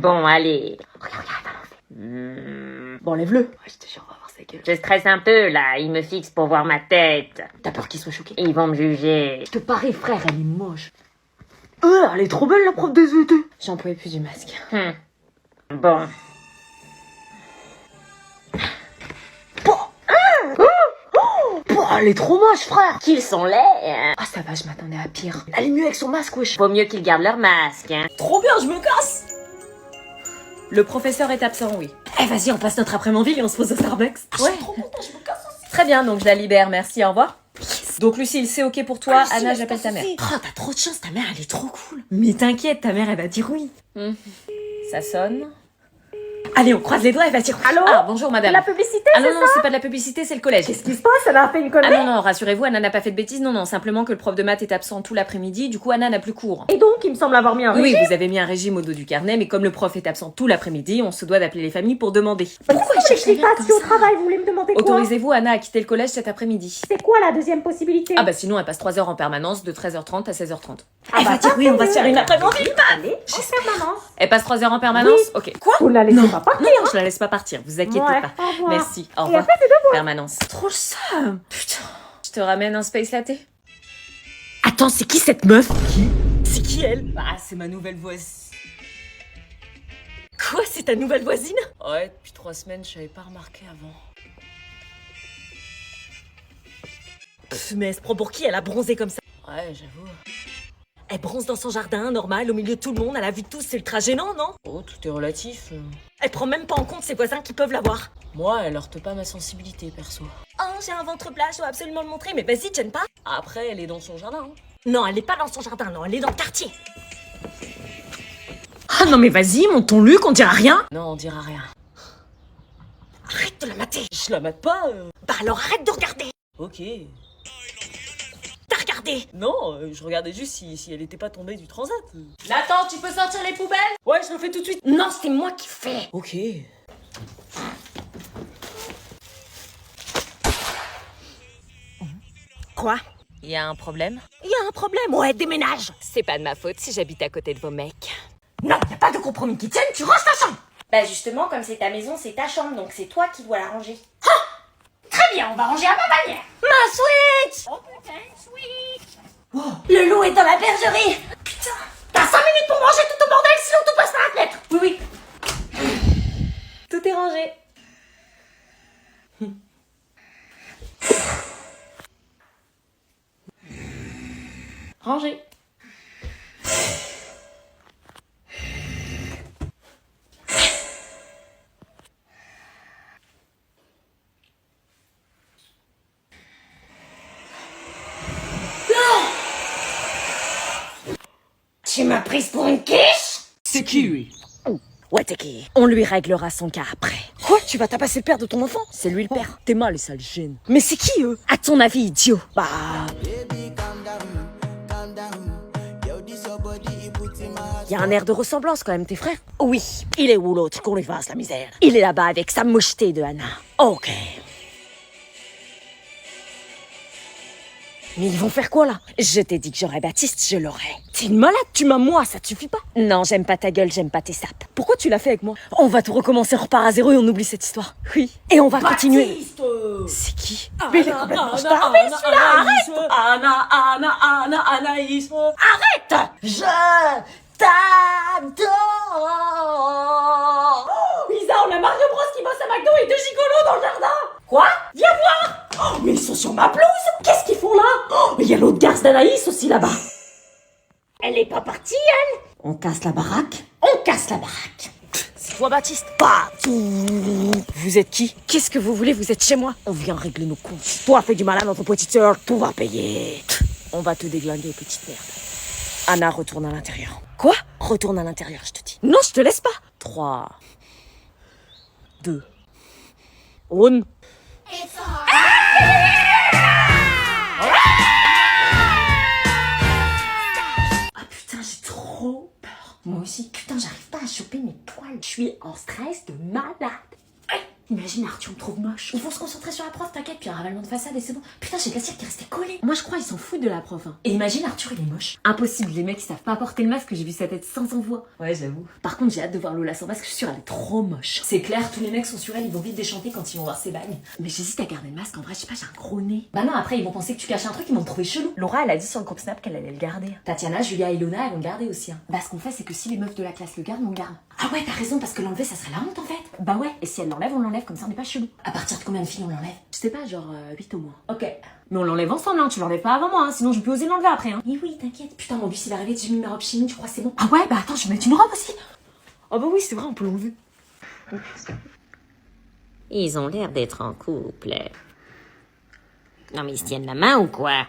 Bon, allez. Regarde, Bon, lève-le. Ouais, je te jure, on va voir sa gueule. Je stresse un peu, là. Il me fixe pour voir ma tête. T'as peur qu'il soit choqué? Ils vont me juger. Je te parie, frère, elle est moche. Elle est trop belle, la prof des ET. J'en pouvais plus du masque. Bon. Elle est trop moche, frère. Qu'ils sont laids. Ah, ça va, je m'attendais à pire. Elle est mieux avec son masque, wesh. Vaut mieux qu'ils gardent leur masque. Trop bien, je me casse. Le professeur est absent, oui. Vas-y, on passe notre après-midi en ville et on se pose au Starbucks. Je suis trop contente, je me casse aussi. Très bien, donc je la libère, merci, au revoir. Yes. Donc Lucille, c'est ok pour toi. Anna, j'appelle ta mère. Oh, t'as trop de chance, ta mère, elle est trop cool. Mais t'inquiète, ta mère, elle va dire oui. Ça sonne. Allez, on croise les doigts, elle va dire oui. Allô? Ah, bonjour madame. La publicité, Ah non, c'est non, ça? c'est pas de la publicité, c'est le collège. Qu'est-ce qui se passe? Elle a fait une connerie? Ah non, non, rassurez-vous, Anna n'a pas fait de bêtises, non, simplement que le prof de maths est absent tout l'après-midi, du coup Anna n'a plus cours. Et donc, il me semble avoir mis un Oui, régime. vous avez mis un régime au dos du carnet, mais comme le prof est absent tout l'après-midi, on se doit d'appeler les familles pour demander. Pourquoi vous voulez que je les fasse si au travail, vous voulez me demander quoi? Autorisez-vous Anna à quitter le collège cet après-midi. C'est quoi la deuxième possibilité? Ah bah sinon elle passe 3 heures en permanence de 13h30 à 16h30. Ah bah dire oui, on va se faire une après-midi. Allez, en permanence. Elle passe 3 heures en permanence? Ok. Quoi? Vous la laissez pas partir. Non, je la laisse pas partir, vous inquiétez Ouais, pas. au revoir. Merci, au Et revoir. après, c'est devoir. Permanence. Trop le seum. Putain. Je te ramène un space latte? Attends, c'est qui cette meuf? C'est qui elle? Bah, c'est ma nouvelle voisine. Quoi, c'est ta nouvelle voisine? Ouais, depuis 3 semaines, je savais pas remarqué avant. Mais elle se prend pour qui? Elle a bronzé comme ça? Ouais, j'avoue. Elle bronze dans son jardin, normal, au milieu de tout le monde, à la vue de tous, c'est ultra gênant, non? Oh, tout est relatif. Elle prend même pas en compte ses voisins qui peuvent la voir. Moi, elle heurte pas ma sensibilité, perso. Oh, j'ai un ventre plat, je dois absolument le montrer, mais vas-y, t'aimes pas? Après, elle est dans son jardin. Non, elle est pas dans son jardin, non, elle est dans le quartier. Ah non, mais vas-y, monte ton Luc, on dira rien. Non, on dira rien. Arrête de la mater. Je la mate pas. Bah alors arrête de regarder. Ok. T'as regardé? Non, je regardais juste si elle était pas tombée du transat. Nathan, tu peux sortir les poubelles? Ouais, je le fais tout de suite. Non, c'est moi qui fais. Ok. Quoi? Y a un problème? Il y a un problème, ouais, déménage. C'est pas de ma faute si j'habite à côté de vos mecs. Non, y a pas de compromis qui tienne, tu ranges ta chambre. Bah justement, comme c'est ta maison, c'est ta chambre, donc c'est toi qui dois la ranger. Très bien, on va ranger à ma manière. Ma Switch. Oh putain, sweet. Le loup est dans la bergerie. Putain. T'as 5 minutes pour manger tout au bordel, sinon tout passe par la fenêtre. Oui. Tout est rangé. Rangé. Tu m'as prise pour une quiche? C'est qui lui? Ouais, t'es qui? On lui réglera son cas après. Quoi? Tu vas tabasser le père de ton enfant? C'est lui le père. T'es mal et ça le gêne. Mais c'est qui eux? À ton avis, idiot? Bah. Y a un air de ressemblance quand même, tes frères? Oui. Il est où l'autre qu'on lui fasse la misère? Il est là-bas avec sa mocheté de Anna. Ok. Mais ils vont faire quoi là? Je t'ai dit que j'aurais Baptiste, je l'aurais. T'es une malade, tu m'as moi, ça te suffit pas? Non, j'aime pas ta gueule, j'aime pas tes sapes. Pourquoi tu l'as fait avec moi? On va tout recommencer, on repart à zéro et on oublie cette histoire. Oui. Et on va continuer. C'est qui? Mais il est complètement starvé celui-là, arrête! Anaïs. Arrête! Je t'adore! Lisa, on a Mario Bros qui bosse à McDo et 2 gigolos dans le jardin! Quoi? Viens voir! Oh, mais ils sont sur ma pelouse! Qu'est-ce qu'ils font là? Oh, mais il y a l'autre garce d'Anaïs aussi là-bas! Elle est pas partie, elle? On casse la baraque? On casse la baraque! C'est toi, Baptiste? Pas tout. Vous êtes qui? Qu'est-ce que vous voulez? Vous êtes chez moi? On vient régler nos comptes. Toi, fais du mal à notre petite sœur, tout va payer! On va te déglinguer, petite merde. Anna, retourne à l'intérieur. Quoi? Retourne à l'intérieur, je te dis. Non, je te laisse pas! 3, 2, 1. Ah putain, j'ai trop peur. Moi aussi, putain, j'arrive pas à choper mes poils. Je suis en stress de malade. Imagine Arthur me trouve moche. Ils vont se concentrer sur la prof, t'inquiète, puis un ravalement de façade et c'est bon. Putain, j'ai de la cire qui restait collée. Moi je crois ils s'en foutent de la prof. Hein. Et imagine Arthur, il est moche. Impossible, les mecs ils savent pas porter le masque, j'ai vu sa tête sans envoi. Ouais, j'avoue. Par contre j'ai hâte de voir Lola sans masque, je suis sûre elle est trop moche. C'est clair, tous les mecs sont sur elle, ils vont vite déchanter quand ils vont voir ses bagnes. Mais j'hésite à garder le masque, en vrai je sais pas, j'ai un gros nez. Bah non, après ils vont penser que tu caches un truc, ils vont te trouver chelou. Laura, elle a dit sur le groupe Snap qu'elle allait le garder. Tatiana, Julia et Ilona, elles vont le garder aussi. Hein. Bah ce qu'on fait c'est que si les meufs de la classe le gardent, on le garde. Ah ouais, t'as raison, parce que l'enlever, ça serait la honte en fait. Bah ouais, et si elle l'enlève, on l'enlève, comme ça on n'est pas chelou. À partir de combien de filles on l'enlève? Je sais pas, genre 8 au moins. Ok. Mais on l'enlève ensemble, hein, tu l'enlèves pas avant moi, hein, sinon je peux oser l'enlever après. Hein. Mais oui, t'inquiète. Putain, mon bus il va arriver, j'ai mis ma robe chimie, tu crois que c'est bon? Ah ouais, bah attends, je vais mettre une robe aussi. Oh bah oui, c'est vrai, on peut l'enlever. Ils ont l'air d'être en couple. Non mais ils se tiennent la main ou quoi?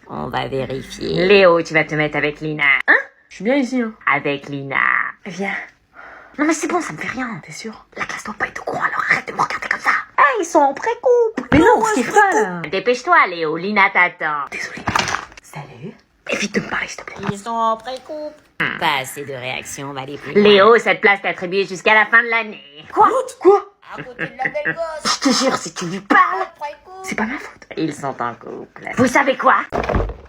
On va vérifier. Léo, tu vas te mettre avec Lina. Hein? Je suis bien ici, hein. Avec Lina. Viens. Non mais c'est bon, ça me fait rien, t'es sûr? La classe doit pas être au courant, alors arrête de me regarder comme ça. Ah, ils sont en pré-couple. Mais non, ce pas là. Dépêche-toi, Léo. Lina t'attend. Désolé. Salut. Évite de me parler, s'il te plaît. Ils sont en pré-couple. Pas assez de réactions, on va aller plus loin. Léo, cette place t'est attribuée jusqu'à la fin de l'année. Quoi? Quoi? À côté de la belle gosse. Je te jure, si tu lui parles, c'est pas ma faute. Ils sont en couple. Vous savez quoi?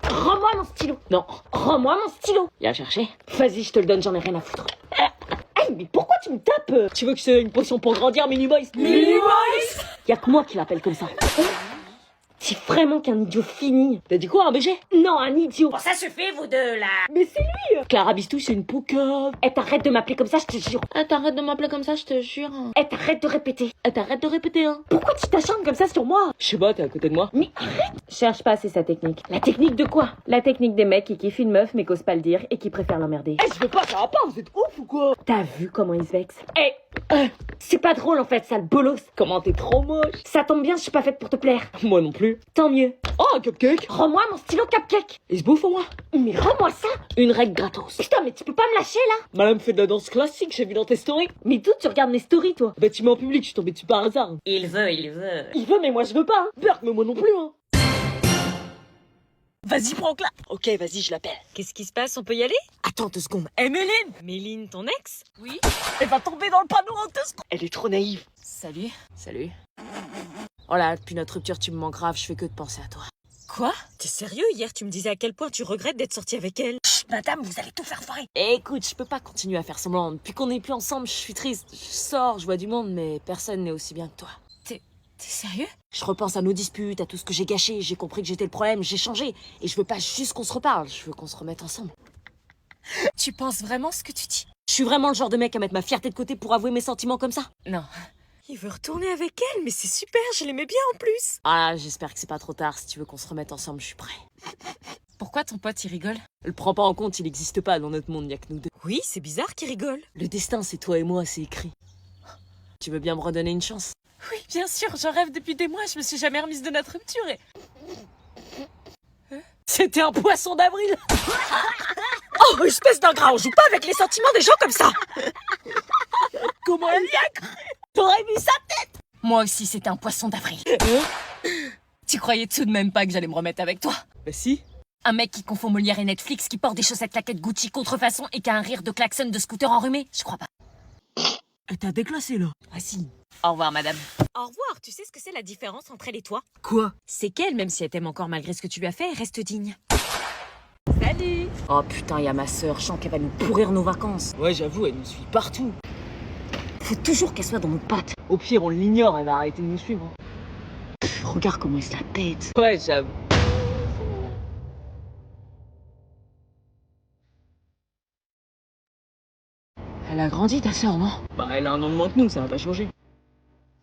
Rends-moi mon stylo. Non, rends-moi mon stylo. Viens chercher. Vas-y, je te le donne, j'en ai rien à foutre. Hey, mais pourquoi tu me tapes? Tu veux que c'est une potion pour grandir, Mini-Boys? Mini-Boys! Y'a que moi qui l'appelle comme ça. C'est vraiment qu'un idiot fini. T'as dit quoi, un BG? Non, un idiot. Bon, ça suffit, vous deux, là. Mais c'est lui. Clara Bistou, c'est une poucave. Eh, t'arrêtes de m'appeler comme ça, je te jure. T'arrêtes de m'appeler comme ça, je te jure. Eh, t'arrêtes de répéter. T'arrêtes de répéter, hein. Pourquoi tu t'acharnes comme ça sur moi? Je sais pas, t'es à côté de moi. Mais arrête. Cherche pas, c'est sa technique. La technique de quoi? La technique des mecs qui kiffent une meuf mais qu'osent pas le dire et qui préfèrent l'emmerder. Eh, je veux pas, ça va pas, vous êtes ouf ou quoi? T'as vu comment il se vexe? Eh, c'est pas drôle en fait, sale bolos. Comment t'es trop moche. Ça tombe bien, je suis pas faite pour te plaire. Moi non plus. Tant mieux. Oh, un cupcake. Rends-moi mon stylo cupcake. Il se bouffe au moins. Mais rends-moi ça. Une règle gratos. Putain, mais tu peux pas me lâcher là. Madame fait de la danse classique, j'ai vu dans tes stories. Mais d'où tu regardes mes stories, toi? Bah tu mets en public, je suis tombée dessus par hasard. Il veut. Il veut, mais moi je veux pas. Hein. Berk, mais moi non plus, hein. Vas-y, prends-la. Ok, vas-y, je l'appelle. Qu'est-ce qui se passe? On peut y aller? Attends 2 secondes. Eh, Méline. Méline, ton ex? Oui. Elle va tomber dans le panneau en 2 secondes. Elle est trop naïve. Salut. Salut. Oh là, depuis notre rupture, tu me manques grave, je fais que de penser à toi. Quoi? T'es sérieux? Hier, tu me disais à quel point tu regrettes d'être sortie avec elle. Chut, madame, vous allez tout faire foirer. Écoute, je peux pas continuer à faire semblant. Depuis qu'on n'est plus ensemble, je suis triste. Je sors, je vois du monde, mais personne n'est aussi bien que toi. T'es sérieux? Je repense à nos disputes, à tout ce que j'ai gâché. J'ai compris que j'étais le problème, j'ai changé. Et je veux pas juste qu'on se reparle, je veux qu'on se remette ensemble. Tu penses vraiment ce que tu dis? Je suis vraiment le genre de mec à mettre ma fierté de côté pour avouer mes sentiments comme ça. Non. Il veut retourner avec elle, mais c'est super, je l'aimais bien en plus. Ah, j'espère que c'est pas trop tard. Si tu veux qu'on se remette ensemble, je suis prêt. Pourquoi ton pote il rigole? Le prends pas en compte, il existe pas dans notre monde, y'a que nous deux. Oui, c'est bizarre qu'il rigole. Le destin, c'est toi et moi, c'est écrit. Tu veux bien me redonner une chance? Oui, bien sûr, j'en rêve depuis des mois, je me suis jamais remise de notre rupture et... C'était un poisson d'avril. Oh, espèce d'ingrat, on joue pas avec les sentiments des gens comme ça. Comment elle y a cru? T'aurais vu sa tête. Moi aussi, c'était un poisson d'avril. Tu croyais tout de même pas que j'allais me remettre avec toi? Bah si. Un mec qui confond Molière et Netflix, qui porte des chaussettes claquettes Gucci contrefaçon et qui a un rire de klaxon de scooter enrhumé? Je crois pas. T'as déclassé là. Ah si. Au revoir, madame. Au revoir, tu sais ce que c'est la différence entre elle et toi? Quoi? C'est qu'elle, même si elle t'aime encore malgré ce que tu lui as fait, reste digne. Salut. Oh putain, y'a ma sœur, je sens qu'elle va nous pourrir nos vacances. Ouais, j'avoue, elle nous suit partout. Faut toujours qu'elle soit dans nos pattes. Au pire, on l'ignore, elle va arrêter de nous suivre. Pff, regarde comment elle se la pète. Ouais, j'avoue. Elle a grandi ta sœur, non? Bah, elle a un an de moins que nous, ça va pas changer.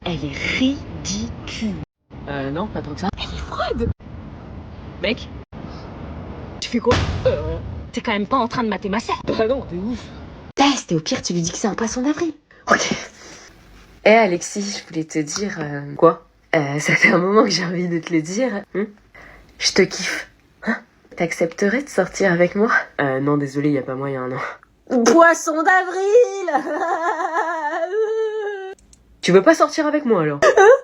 Elle est ridicule. Non, pas trop que ça. Elle est froide. Mec, tu fais quoi? T'es quand même pas en train de mater ma sœur. Bah non, t'es ouf. Teste, et au pire, tu lui dis que c'est un poisson d'avril. Ok. Eh Alexis, je voulais te dire... Quoi? Ça fait un moment que j'ai envie de te le dire. Je te kiffe. Hein? T'accepterais de sortir avec moi? Non, désolé, y a pas moyen, non. Poisson d'avril. Tu veux pas sortir avec moi alors?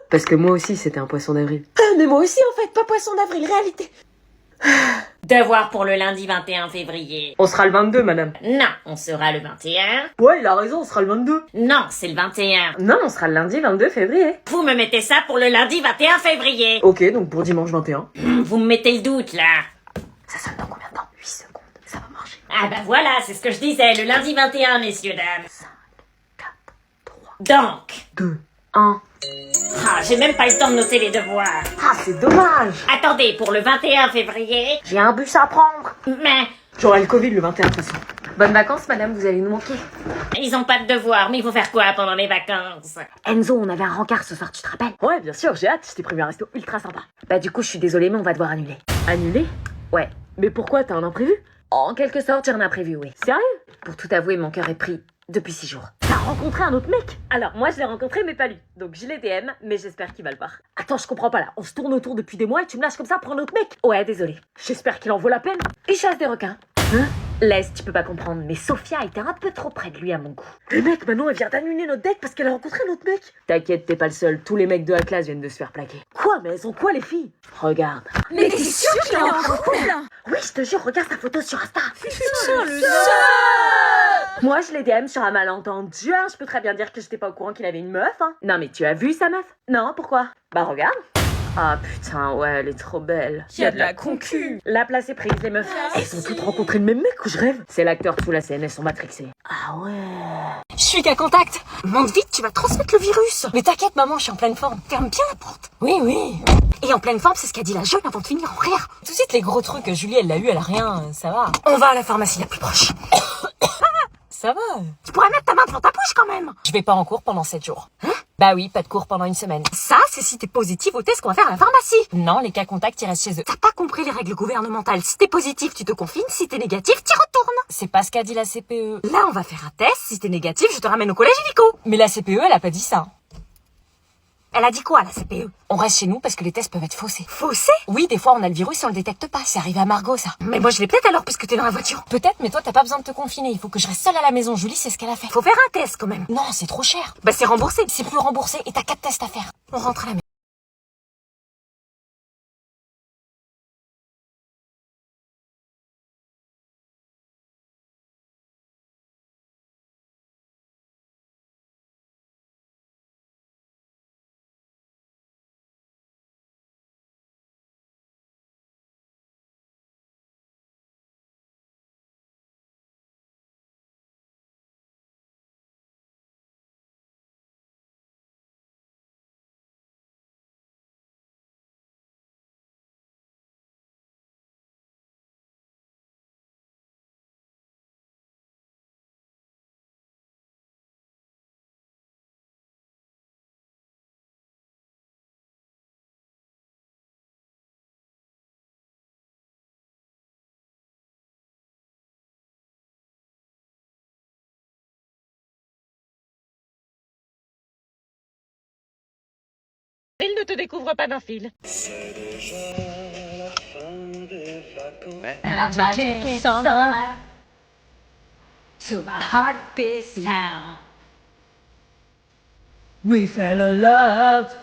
Parce que moi aussi, c'était un poisson d'avril. Mais moi aussi, en fait, pas poisson d'avril, réalité. Devoir pour le lundi 21 février. On sera le 22, madame. Non, on sera le 21. Ouais, il a raison, on sera le 22. Non, c'est le 21. Non, on sera le lundi 22 février. Vous me mettez ça pour le lundi 21 février. Ok, donc pour dimanche 21. Vous me mettez le doute, là. Ça sonne dans combien de temps? 8 secondes, ça va marcher. Ah bah voilà, c'est ce que je disais, le lundi 21, messieurs, dames. 5, 4, 3, Donc. 2, 1. Ah, j'ai même pas eu le temps de noter les devoirs. Ah, c'est dommage. Attendez, pour le 21 février. J'ai un bus à prendre. Mais. J'aurai le Covid le 21 de toute façon. Bonnes vacances, madame, vous allez nous manquer. Ils ont pas de devoirs, mais il faut faire quoi pendant les vacances? Enzo, on avait un rencard ce soir, tu te rappelles? Ouais, bien sûr, j'ai hâte, je t'ai prévu un resto ultra sympa. Bah du coup, je suis désolée, mais on va devoir annuler. Annulé? Ouais. Mais pourquoi, t'as un imprévu? En quelque sorte, j'ai un imprévu, oui. Sérieux? Pour tout avouer, mon cœur est pris depuis 6 jours. T'as rencontré un autre mec? Alors, moi je l'ai rencontré, mais pas lui. Donc je l'ai DM, mais j'espère qu'il va le voir. Attends, je comprends pas là. On se tourne autour depuis des mois et tu me lâches comme ça pour un autre mec? Ouais, désolée. J'espère qu'il en vaut la peine. Il chasse des requins. Hein? Laisse, tu peux pas comprendre, mais Sophia était un peu trop près de lui à mon goût. Le mec, maintenant, elle vient d'annuler notre deck parce qu'elle a rencontré un autre mec. T'inquiète, t'es pas le seul. Tous les mecs de la classe viennent de se faire plaquer. Quoi? Mais elles ont quoi, les filles? Regarde. Mais t'es sûre qu'il est en couple? Oui, je te jure, regarde sa photo sur Insta. Putain, le Moi, je l'ai DM sur un malentendu. Hein. Je peux très bien dire que j'étais pas au courant qu'il avait une meuf. Hein. Non, mais tu as vu sa meuf? Non, pourquoi? Bah, regarde. Ah putain, ouais, elle est trop belle. Y a de la concu. La place est prise, les meufs. Elles ont toutes rencontré le même mec ou je rêve? C'est l'acteur de sous la scène, elles sont matrixées. Ah ouais. Je suis qu'à contact. Monte vite, tu vas transmettre le virus. Mais t'inquiète, maman, je suis en pleine forme. Ferme bien la porte. Oui, oui. Et en pleine forme, c'est ce qu'a dit la jeune avant de finir en rire. Tout de suite, les gros trucs, Julie, elle l'a eu, elle a rien, ça va. On va à la pharmacie la plus proche. Ça va. Tu pourrais mettre ta main devant ta bouche quand même. Je vais pas en cours pendant 7 jours. Hein? Bah oui, pas de cours pendant 1 semaine. Ça, c'est si t'es positif au test qu'on va faire à la pharmacie. Non, les cas contacts, ils restent chez eux. T'as pas compris les règles gouvernementales. Si t'es positif, tu te confines. Si t'es négatif, t'y retournes. C'est pas ce qu'a dit la CPE. Là, on va faire un test. Si t'es négatif, je te ramène au collège illico. Mais la CPE, elle a pas dit ça. Elle a dit quoi, la CPE? On reste chez nous parce que les tests peuvent être faussés. Faussés? Oui, des fois on a le virus et on le détecte pas. C'est arrivé à Margot, ça. Mais moi je l'ai peut-être alors puisque t'es dans la voiture. Peut-être, mais toi t'as pas besoin de te confiner. Il faut que je reste seule à la maison. Julie, c'est ce qu'elle a fait. Faut faire un test quand même. Non, c'est trop cher. Bah c'est remboursé. C'est plus remboursé et t'as 4 tests à faire. On rentre à la maison. Il ne te découvre pas d'un fil. To my heartbeats now. We fell in love.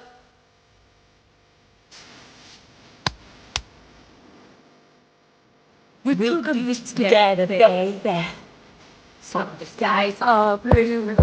We took this together, baby. So the skies are blue.